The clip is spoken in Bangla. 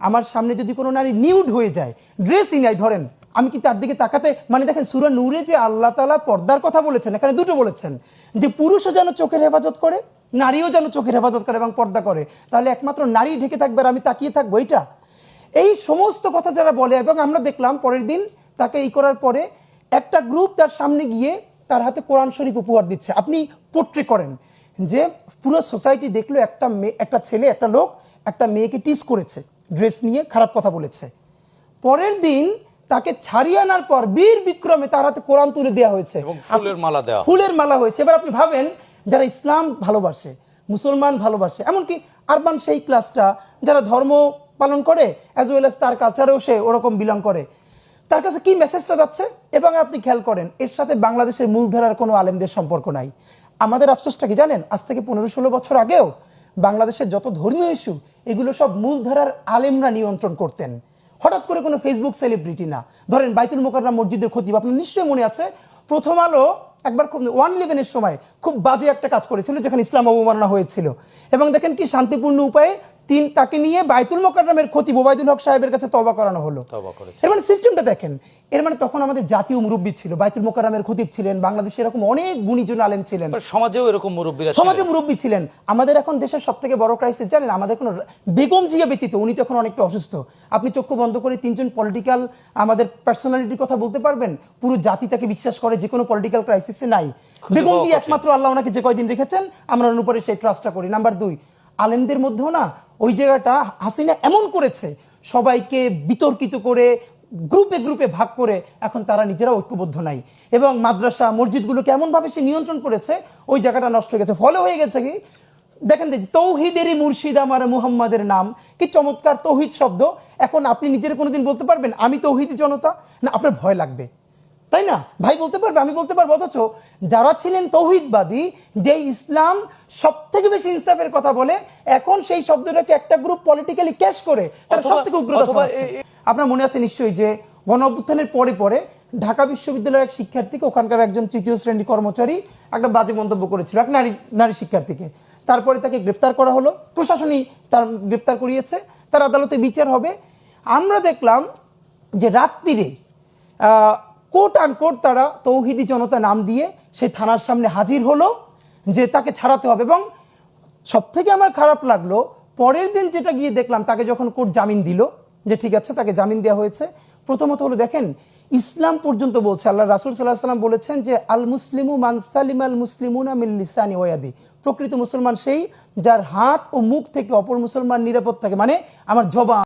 আমার সামনে যদি কোনো নারী নিউড হয়ে যায়, ড্রেসই নাই ধরেন, আমি কি তার দিকে তাকাতে, মানে দেখেন সূরা নূরে যে আল্লাহ তাআলা পর্দার কথা বলেছেন, এখানে দুটো বলেছেন, যে পুরুষও যেন চোখের হেফাজত করে, নারীও যেন চোখের হেফাজত করে এবং পর্দা করে। তাহলে একমাত্র নারী ঢেকে থাকবে আর আমি তাকিয়ে থাকবো, এটা? এই সমস্ত কথা যারা বলে, এবং আমরা দেখলাম পরের দিন তাকে এই করার পরে একটা গ্রুপ তার সামনে গিয়ে তার হাতে কোরআন শরীফ উপহার দিচ্ছে। আপনি পোট্রে করেন যে পুরো সোসাইটি দেখলো একটা মেয়ে, একটা ছেলে, একটা লোক একটা মেয়েকে টিজ করেছে, ড্রেস নিয়ে খারাপ কথা বলেছে। পরের দিন তাকে ছাড়িয়ে আনার পর বীর বিক্রমে তার হাতে কোরআন তুলে দেওয়া হয়েছে, ফুলের মালা হয়েছে। এবার আপনি ভাবেন, যারা ইসলাম ভালোবাসে, মুসলমান ভালোবাসে, এমনকি আরবান সেই ক্লাসটা যারা ধর্ম পালন করে অ্যাজ ওয়েল অ্যাজ তার কালচারেও সে ওরকম বিলং করে, তার কাছে কি মেসেজটা যাচ্ছে? এবং আপনি খেয়াল করেন এর সাথে বাংলাদেশের মূলধারার কোনো আলেমদের সম্পর্ক নাই। আমাদের আফসোসটা কি জানেন? আজ থেকে 15-16 বছর আগেও বাংলাদেশের যত ধর্মীয় ইস্যু, এগুলো সব মূলধারার আলেমরা নিয়ন্ত্রণ করতেন। হঠাৎ করে কোনো ফেসবুক সেলিব্রিটি না। ধরেন বাইতুল মোকাররম মসজিদের খতিব, আপনার নিশ্চয়ই মনে আছে, প্রথম আলো একবার খুব 111-এর সময় খুব বাজে একটা কাজ করেছিল, যেখানে ইসলাম অবমাননা হয়েছিল। এবং দেখেন কি শান্তিপূর্ণ উপায়ে তাকে নিয়ে বাইতুল মোকাররমের খতিব ওবায়দুল হক সাহেবের কাছে তওবা করানো হলো। এর মানে সিস্টেমটা দেখেন। এর মানে তখন আমাদের জাতীয় মুরব্বী ছিল, বাইতুল মোকাররমের খতিব ছিলেন, বাংলাদেশে এরকম অনেক গুণীজন আলেম ছিলেন, সমাজেও এরকম মুরব্বীরা, সমাজে মুরব্বী ছিলেন। আমাদের এখন দেশের সবথেকে বড় ক্রাইসিস জানেন? আমাদের কোনো বেগম জিয়া ব্যতীত, উনি তো এখন অনেকটা অসুস্থ, আপনি চক্ষু বন্ধ করে 3জন পলিটিক্যাল আমাদের পার্সোনালিটির কথা বলতে পারবেন? পুরো জাতি তাকে বিশ্বাস করে, যে কোনো পলিটিক্যাল ক্রাইসিসে নাই। বেগম জিয়া একমাত্র, আল্লাহ ওনাকে যে কয়দিন রেখেছেন আমরা ওনার উপরে সেই ট্রাস্টটা করি। নাম্বার 2, আলেমদের মধ্যেও না ওই জায়গাটা হাসিনা এমন করেছে, সবাইকে বিতর্কিত করে গ্রুপে গ্রুপে ভাগ করে এখন তারা নিজেরা ঐক্যবদ্ধ নাই। এবং মাদ্রাসা মসজিদগুলোকে এমনভাবে সে নিয়ন্ত্রণ করেছে, ওই জায়গাটা নষ্ট হয়ে গেছে। ফলে হয়ে গেছে কি, দেখেন তৌহিদেরই মুর্শিদ আমার মুহাম্মাদের নাম, কি চমৎকার তৌহিদ শব্দ। এখন আপনি নিজের কোনোদিন বলতে পারবেন আমি তৌহিদি জনতা? না, আপনার ভয় লাগবে, তাই না? ভাই বলতে পারবে, আমি বলতে পারবো। অথচ যারা ছিলেন তৌহিদবাদী, যে ইসলাম সব থেকে বেশি ইনসাফের কথা বলে, এখন সেই শব্দটাকে একটা গ্রুপ পলিটিক্যালি ক্যাশ করে তারা সব থেকে উগ্রতা ছড়াচ্ছে। আপনার মনে আছে নিশ্চয়ই যে গণ অভ্যুত্থানের পরে পরে ঢাকা বিশ্ববিদ্যালয়ের এক শিক্ষার্থীকে, ওখানকার একজন 3য় শ্রেণী কর্মচারী একটা বাজে মন্তব্য করেছিল এক নারী শিক্ষার্থীকে। তারপরে তাকে গ্রেপ্তার করা হলো, প্রশাসনই তার গ্রেপ্তার করিয়েছে, তার আদালতে বিচার হবে। আমরা দেখলাম যে রাত্রিরে কোট আনকোট তারা তৌহিদি জনতা নাম দিয়ে সেই থানার সামনে হাজির হলো যে তাকে ছাড়াতে হবে। এবং সব থেকে আমার খারাপ লাগলো, পরের দিন যেটা গিয়ে দেখলাম, তাকে যখন কোর্ট জামিন দিল, যে ঠিক আছে তাকে জামিন দেওয়া হয়েছে, প্রথমত হলো দেখেন ইসলাম পর্যন্ত বলছে, আল্লাহ রাসূল সাল্লাল্লাহু আলাইহি ওয়াসাল্লাম বলেছেন যে আল মুসলিমু মান সালিমাল মুসলিমুনা মিন লিসানি ওয়া ইয়াদি, প্রকৃত মুসলমান সেই যার হাত ও মুখ থেকে অপর মুসলমান নিরাপদ থাকে। মানে আমার জবান